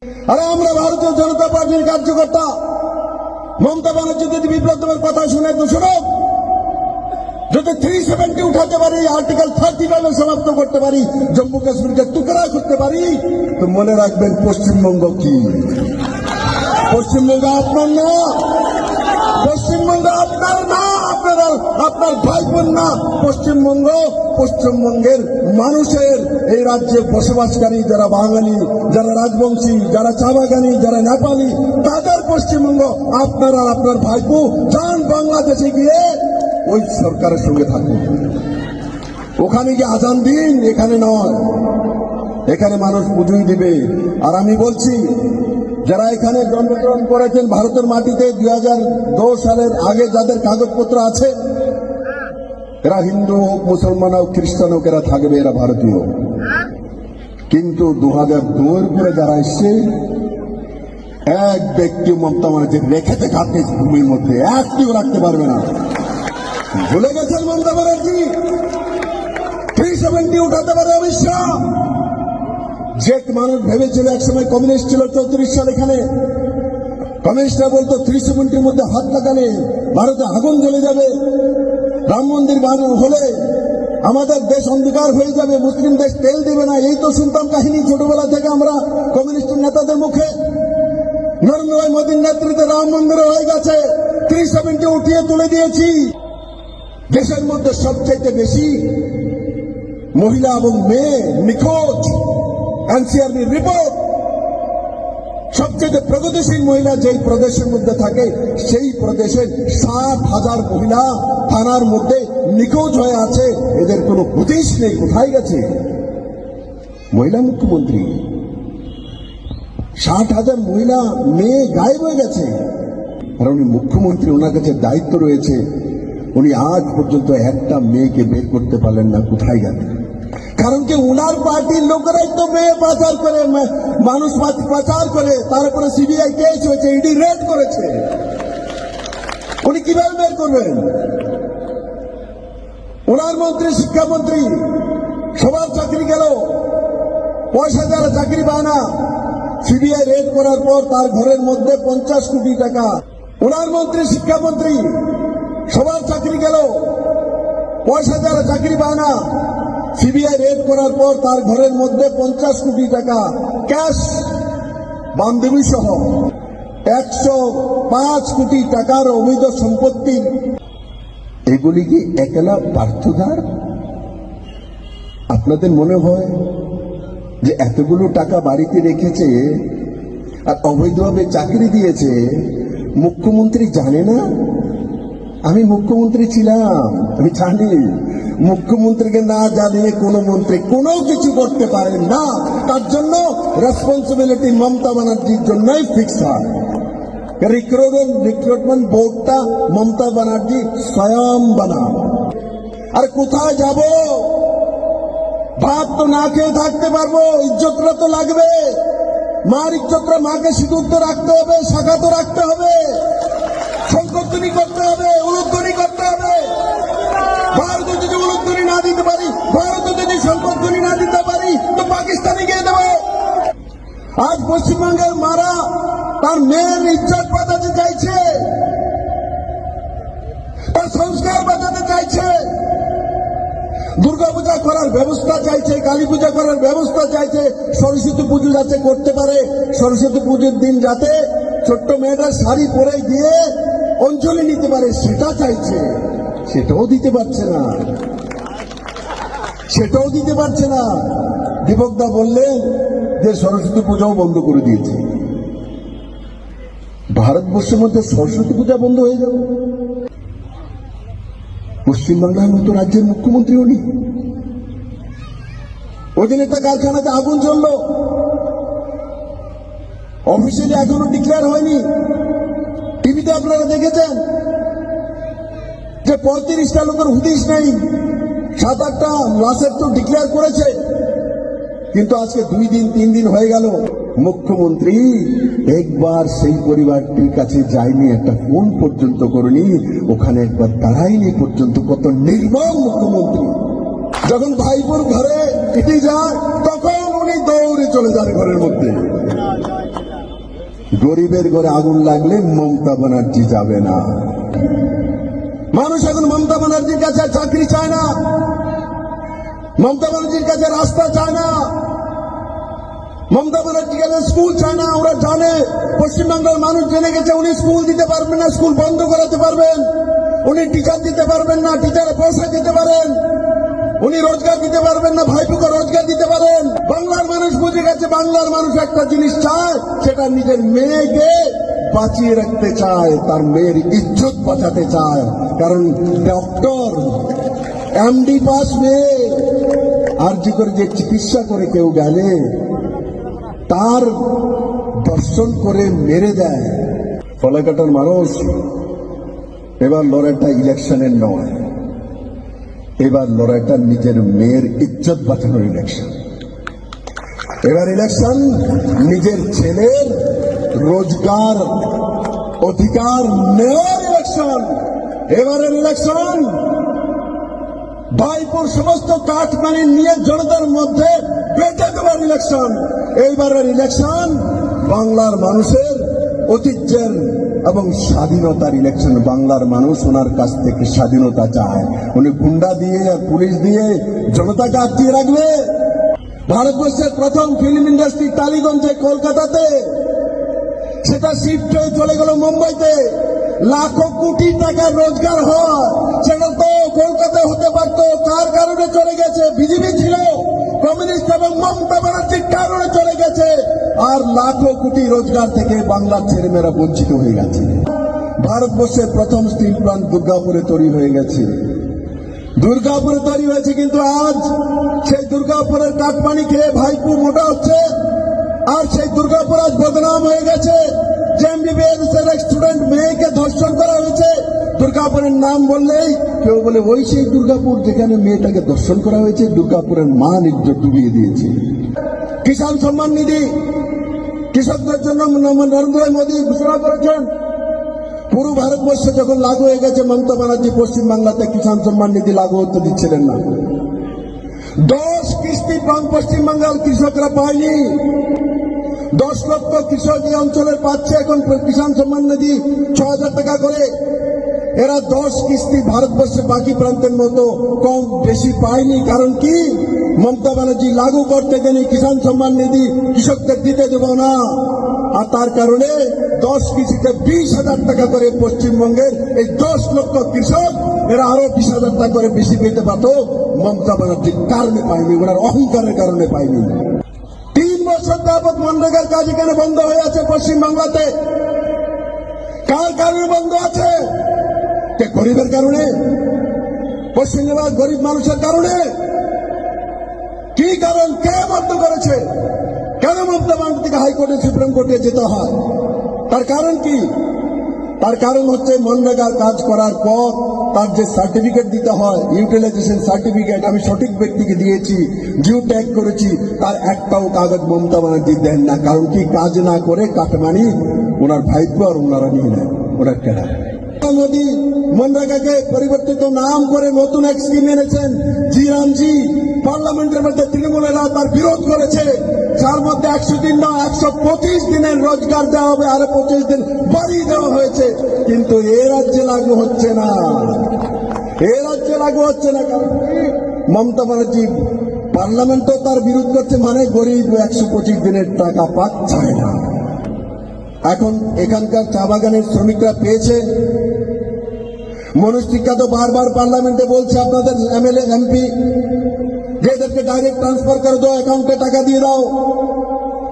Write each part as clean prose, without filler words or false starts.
আরে আমরা ভারতীয় জনতা পার্টির কার্যকর্তা, মমতা ব্যানার্জি যদি বিপ্লব দেবের কথা শুনে তো শুনো, যদি 370 উঠাতে পারি, আর্টিকেল 35 সমাপ্ত করতে পারি, জম্মু কাশ্মীরকে টুকরা করতে পারি, তো মনে রাখবেন পশ্চিমবঙ্গ কি? পশ্চিমবঙ্গ আপনার না, পশ্চিমবঙ্গ আপনার না, আপনার ভাই বোন না। পশ্চিমবঙ্গ পশ্চিমবঙ্গের মানুষের, এই রাজ্যে বসবাসকারী যারা বাঙালি, যারা রাজবংশী, যারা চা বাগানি, যারা নেপালি, তাদের পশ্চিমবঙ্গ। আপনার আর আপনার ভাইপো যান বাংলাদেশে গিয়ে ওই সরকারের সঙ্গে থাকুন, ওখানে গিয়ে আজান দিন, এখানে নয়। এখানে মানুষ পুজোই দিবে। আর আমি বলছি, যারা এখানে জন্মগ্রহণ করেছেন ভারতের মাটিতে 2002 সালের আগে যাদের কাগজপত্র আছে, এরা হিন্দু হোক, মুসলমান হোক, খ্রিস্টান হোক, এরা থাকবে, এরা ভারতীয়। কিন্তু 2002 পরে যারা এসছে, এক ব্যক্তি মমতা ব্যানার্জি রেখেতে খাতে ভূমির মধ্যে একটিও রাখতে পারবে না। ভুলে গেছেন মমতা ব্যানার্জি? 370 উঠাতে পারে অমিত শাহ। যে মানুষ ভেবেছিল একসময় কমিউনিস্ট ছিল 34 সাল এখানে, কমিউনিস্টরা বলতো 370 মধ্যে হাত লাগালে ভারতে আগুন জ্বলে যাবে, রাম মন্দির বানানো হলে আমাদের দেশ অন্ধকার হয়ে যাবে, মুসলিম দেশ তেল দেবে না। এই তো শুনতাম কাহিনী ছোটবেলা থেকে আমরা কমিউনিস্ট নেতাদের মুখে। নরেন্দ্র ভাই মোদীর নেতৃত্বে রাম মন্দির হয়ে গেছে, 370 উঠিয়ে তুলে দিয়েছি। দেশের মধ্যে সবচেয়ে বেশি মহিলা এবং মেয়ে নিখোঁজ, এনসিআরবি রিপোর্ট। সবচেয়ে প্রগতিশীল মহিলা যেই প্রদেশের মধ্যে থাকে, সেই প্রদেশের 60,000 মহিলা থানার মধ্যে নিখোঁজ হয়ে আছে। এদের কোনো হদিশ নেই, কোথায় গেছে? মহিলা মুখ্যমন্ত্রী, 60,000 মহিলা মেয়ে গায়েব হয়ে গেছে। আর উনি মুখ্যমন্ত্রী, ওনার কাছে দায়িত্ব রয়েছে, উনি আজ পর্যন্ত একটা মেয়েকে বের করতে পারলেন না, কোথায় গেল? কারণ কি উনার পার্টির লোকেরাই তো মেয়ে পাচার করে, মানুষ পাচার করে, তারপরে সিবিআই কেস হয়েছে, ইডি রেড করেছে। উনি কিভাবে বের করবেন? ওনার মন্ত্রী, শিক্ষামন্ত্রী, সবার চাকরি গেল, পয়সা যারা চাকরি পায় না, সিবিআই রেড করার পর তার ঘরের মধ্যে 50 কোটি টাকা। ওনার মন্ত্রী, শিক্ষামন্ত্রী, সবার চাকরি গেল, পয়সা যারা চাকরি পায় না, সিবিআই রেড করার পর তার ঘরের মধ্যে 50 কোটি টাকা ক্যাশ, বান্ধবী সহ 105 কোটি টাকার অবৈধ সম্পত্তি। এগুলি কি একলা পার্থধার? আপনাদের মনে হয় যে এতগুলো টাকা বাড়িতে রেখেছে আর অবৈধভাবে চাকরি দিয়েছে, মুখ্যমন্ত্রী জানে না? আমি মুখ্যমন্ত্রী ছিলাম, আমি জানি। মুখ্যমন্ত্রীকে না জানিয়ে কোনো মন্ত্রী কোনো কিছু করতে পারেন না। তার জন্য রেসপন্সিবিলিটি মমতা ব্যানার্জির জন্যই ফিক্স হয়। রিক্রুটমেন্ট বোর্ডটা মমতা ব্যানার্জি স্বয়ং বানান। আর কোথায় যাব? ভাত তো না খেয়ে থাকতে পারবো, ইজ্জতটা তো লাগবে। মার ইজ্জতটা, মাকে সিঁদুর তো রাখতে হবে, শাখা তো রাখতে হবে, শঙ্করধ্বনি করতে হবে, উলুধ্বনি করতে হবে। ভারতে যদি উলুধ্বনি না দিতে পারি, ভারতে যদি শঙ্করধ্বনি না দিতে পারি, তো পাকিস্তানে গিয়ে দেবো। আজ পশ্চিমবঙ্গের মারা তার মেয়ের ইজ্জত বাঁচাতে চাইছে, তার সংস্কার বাঁচাতে চাইছে, দুর্গাপূজা করার ব্যবস্থা চাইছে, কালী পূজা করার ব্যবস্থা চাইছে, সরস্বতী পুজো যাতে করতে পারে, সরস্বতী পুজোর দিন যাতে ছোট্ট মেয়েটা শাড়ি পরে গিয়ে অঞ্জলি নিতে পারে, সেটা চাইছে। সেটাও দিতে পারছে না, সেটাও দিতে পারছে না। দীপকদা বললেন যে সরস্বতী পূজাও বন্ধ করে দিয়েছে। ভারতবর্ষের মধ্যে সরস্বতী পূজা বন্ধ হয়ে যাবে? পশ্চিমবাংলার মতো রাজ্যের মুখ্যমন্ত্রী উনি। ওই দিন একটা কারখানাতে আগুন জ্বললো, অফিসিয়ালি এখনো ডিক্লেয়ার হয়নি। টিভিতে আপনারা দেখেছেন যে 35টা লোকের হুদিশ নেই, 7-8টা লাশের তো ডিক্লেয়ার করেছে, কিন্তু আজকে 2 দিন 3 দিন হয়ে গেল, মুখ্যমন্ত্রী একবার সেই পরিবারটির কাছে যায়নি, একটা ফোন পর্যন্ত করেনি, ওখানে একবার দাঁড়ায়নি পর্যন্ত। কত নির্মম মুখ্যমন্ত্রী! যখন ভাইপোর ঘরে ইডি যায়, তখন উনি দৌড়ে চলে যান ঘরের মধ্যে। গরিবের ঘরে আগুন লাগলে মমতা ব্যানার্জি যাবে না। মানুষ এখন মমতা ব্যানার্জির কাছে চাকরি চায় না, মমতা ব্যানার্জির কাছে রাস্তা চায় না, মমতা ব্যানার্জির কাছে স্কুল চায় না। ওরা জানে, পশ্চিমবাংলার মানুষ জেনে গেছে উনি স্কুল দিতে পারবেন না, স্কুল বন্ধ করাতে পারবেন, উনি টিচার দিতে পারবেন না, টিচারের পয়সা দিতে পারেন, উনি রোজগার দিতে পারবেন না, ভাইপুকে রোজগার দিতে পারেন। বাংলার মানুষ বুঝে গেছে, বাংলার মানুষ একটা জিনিস চায়, সেটা নিজের মেয়েকে বাঁচিয়ে রাখতে চায়, তার মেয়ের ইজ্জত বাঁচাতে চায়। কারণ ডক্টর এমডি পাস মেয়ে আরজি করে যে চিকিৎসা করে কেউ গেলে তার দর্শন করে মেরে দেয়। ফলাকাটার মানুষ এবার লড়াইটা ইলেকশনের নয়, এবার লড়াইটা নিজের মেয়ের ইজ্জত বাঁচানোর ইলেকশন। এবার ইলেকশন নিজের ছেলের রোজগার অধিকার নেওয়ার ইলেকশন। এবারের ইলেকশন ভাইপুর সমস্ত কাঠমানি নিয়ে জনতার মধ্যে বেঁচে দেওয়ার ইলেকশন। এইবারের ইলেকশন বাংলার মানুষের ঐতিহ্যের এবং স্বাধীনতার ইলেকশন। বাংলার মানুষ ওনার কাছ থেকে স্বাধীনতা চায়। উনি গুন্ডা দিয়ে আর পুলিশ দিয়ে জনতাকে আটকিয়ে রাখবে। ভারতবর্ষের প্রথম ফিল্ম ইন্ডাস্ট্রি টালিগঞ্জে কলকাতাতে, সেটা শিফট হয়ে চলে গেল মুম্বাইতে। লাখো কোটি টাকার রোজগার হয়, সেটা তো কলকাতায় হতে পারতো। কার কারণে চলে গেছে? বিজেপি ছিল, কমিউনিস্ট এবং মমতা ব্যানার্জির কারণে চলে গেছে। আর লাখো কোটি রোজগার থেকে বাংলার ছেলেমেয়েরা বঞ্চিত হয়ে গেছে। ভারতবর্ষের প্রথম স্টিল প্লান্ট দুর্গাপুরে তৈরি হয়ে গেছে, দুর্গাপুরে তৈরি হয়েছে। কিন্তু আজ সেই দুর্গাপুরের কাঠমানি খেয়ে ভাইপু মোটা হচ্ছে, আর সেই দুর্গাপুর আজ বদনাম হয়ে গেছে। যে এমবিবিএস এর স্টুডেন্ট মেয়েকে ধর্ষণ করা হয়েছে, দুর্গাপুরের নাম বললেই কেউ বলে ওই সেই দুর্গাপুর যেখানে মেয়েটাকে ধর্ষণ করা হয়েছে। দুর্গাপুরের মান ইজ্জত ডুবিয়ে দিয়েছে। কিষাণ সম্মান নিধি কৃষকদের জন্য নরেন্দ্র মোদী ঘোষণা করেছেন। পুরো ভারতবর্ষে যখন লাগু হয়ে গেছে, মমতা ব্যানার্জি পশ্চিমবাংলাতে কিষাণ সম্মান নিধি লাগু হতে দিচ্ছিলেন না। 10 কিস্তি পশ্চিমবাংলার কৃষকরা পায়নি। 10 লক্ষ কৃষক এই অঞ্চলের পাচ্ছে এখন কিষাণ সম্মান নিধি 6,000 টাকা করে। এরা 10 কিস্তি ভারতবর্ষের বাকি প্রান্তের মতো কম বেশি পায়নি। কারণ কি? মমতা ব্যানার্জি লাগু করতে গেলে কিষাণ সম্মান নিধি কৃষকদের দিতে দেব না। আর তার কারণে 10 কিস্তিতে 20,000 টাকা করে পশ্চিমবঙ্গের এই 10 লক্ষ কৃষক এরা আরো 20,000 টাকা করে বেশি পেতে পারত। মমতা ব্যানার্জির কারণে পায়নি, ওনার অহংকারের কারণে পায়নি। 3 বছর যাবৎ মনরেগার কাজ এখানে বন্ধ হয়ে আছে পশ্চিমবাংলাতে। কার কারণে বন্ধ আছে? কে? গরিবের কারণে, পশ্চিমবঙ্গের গরিব মানুষের কারণে। কি কারণ? কে বন্ধ করেছে? কেন মমতা ব্যানার্জিকে হাইকোর্টে সুপ্রিম কোর্টে যেতে হয়? তার কারণ কি? তার কারণ হচ্ছে মনরেগার কাজ করার পর তার যে সার্টিফিকেট দিতে হয়, ইউটিলাইজেশন সার্টিফিকেট, আমি সঠিক ব্যক্তিকে দিয়েছি, জিও ট্যাগ করেছি, তার একটাও কাগজ মমতা ব্যানার্জি দেন না। কারণ কি? কাজ না করে কাটমানি ওনার ভাইপো আর ওনারা নিয়ে নেয়। ওনার কেনা মোদী মনরেগাকে পরিবর্তিত নাম করে নতুন এক স্কিম এনেছেন, জি রামজি। পার্লামেন্টের মধ্যে তৃণমূলেরা তার বিরোধ করেছে, যার মধ্যে 100 দিন না 125 দিনের রোজগার দেওয়া হবে, আরো 25 দিন বাড়িয়ে দেওয়া হয়েছে। কিন্তু এ রাজ্যে লাগু হচ্ছে না, এ রাজ্যে লাগু হচ্ছে না। কারণ মমতা ব্যানার্জি পার্লামেন্টও তার বিরোধ করছে, মানে গরিব 125 দিনের টাকা পাচ্ছে না। এখন এখানকার চা বাগানের শ্রমিকরা পেয়েছে। মনোজ টিক্কা তো বারবার পার্লামেন্টে বলছে আপনাদের এমএলএ এমপি যে এদেরকে ডাইরেক্ট ট্রান্সফার করে দাও, অ্যাকাউন্টে টাকা দিয়ে দাও,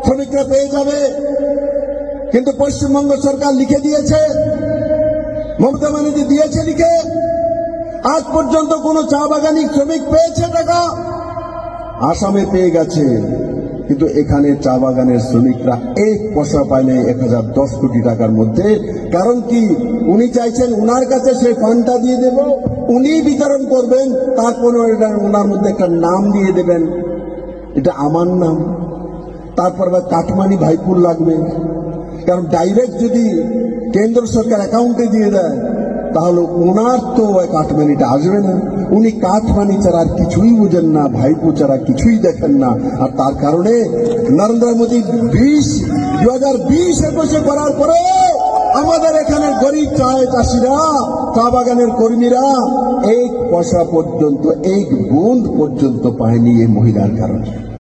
শ্রমিকরা পেয়ে যাবে। কিন্তু পশ্চিমবঙ্গ সরকার লিখে দিয়েছে, মমতা ব্যানার্জি দিয়েছে লিখে, আজ পর্যন্ত কোন চা বাগানি শ্রমিক পেয়েছে টাকা? আসামে পেয়ে গেছে, কিন্তু এখানে চা বাগানের শ্রমিকরা 1 পয়সা পায় নাই 1010 কোটি টাকার মধ্যে। কারণ কি? উনি চাইছেন উনার কাছে সেই ফান্ডটা দিয়ে দেব, উনি বিতরণ করবেন, তারপরে ওনার মধ্যে একটা নাম দিয়ে দেবেন, এটা আমার নাম, তারপর আবার কাটমানি ভাইপুর লাগবে। কারণ ডাইরেক্ট যদি কেন্দ্র সরকার অ্যাকাউন্টে দিয়ে দেয় তাহলে ওনার তো ওই কাটমানিটা আসবে না। উনি কাটমানি ছাড়া আর কিছুই বুঝেন না, ভাইপো ছাড়া কিছুই দেখেন না। আর তার কারণে নরেন্দ্র মোদী 20 2020-21 করার পরে আমাদের এখানে গরিব চাষিরা, চা বাগানের কর্মীরা 1 পয়সা পর্যন্ত, 1 বুঁদ পর্যন্ত পায়নি এই মহিলার কারণে।